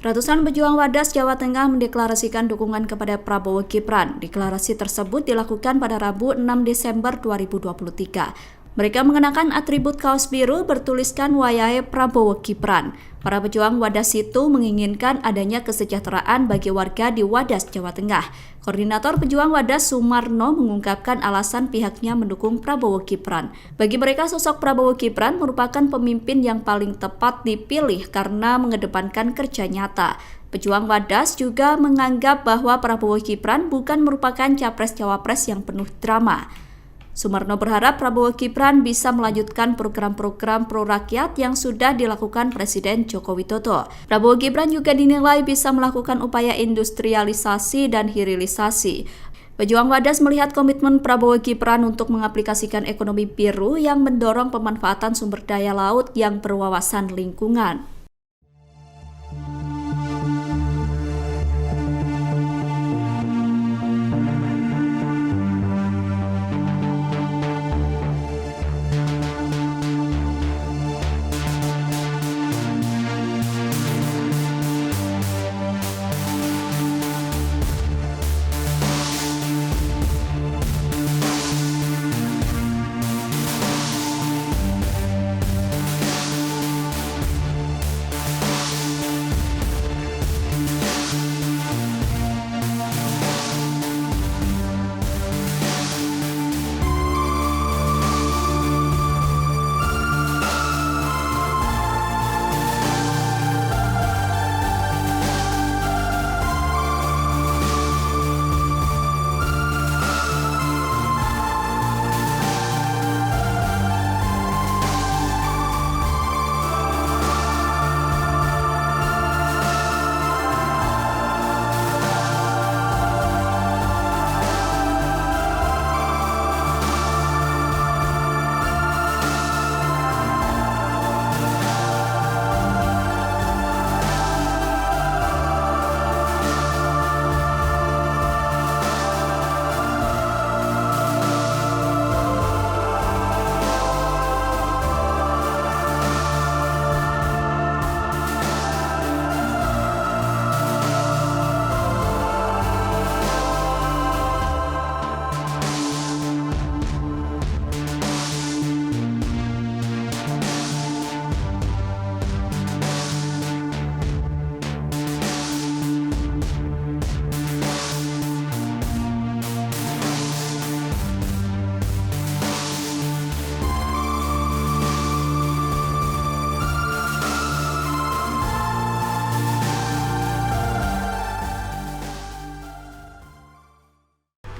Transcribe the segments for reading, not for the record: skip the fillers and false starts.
Ratusan pejuang Wadas Jawa Tengah mendeklarasikan dukungan kepada Prabowo Gibran. Deklarasi tersebut dilakukan pada Rabu 6 Desember 2023. Mereka mengenakan atribut kaos biru bertuliskan Wayahe Prabowo Gibran. Para pejuang Wadas itu menginginkan adanya kesejahteraan bagi warga di Wadas, Jawa Tengah. Koordinator pejuang Wadas Sumarno mengungkapkan alasan pihaknya mendukung Prabowo Gibran. Bagi mereka, sosok Prabowo Gibran merupakan pemimpin yang paling tepat dipilih karena mengedepankan kerja nyata. Pejuang Wadas juga menganggap bahwa Prabowo Gibran bukan merupakan capres-cawapres yang penuh drama. Sumarno berharap Prabowo Gibran bisa melanjutkan program-program pro-rakyat yang sudah dilakukan Presiden Joko Widodo. Prabowo Gibran juga dinilai bisa melakukan upaya industrialisasi dan hilirisasi. Pejuang Wadas melihat komitmen Prabowo Gibran untuk mengaplikasikan ekonomi biru yang mendorong pemanfaatan sumber daya laut yang berwawasan lingkungan.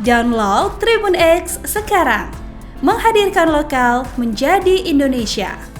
Download Tribun X sekarang, menghadirkan lokal menjadi Indonesia.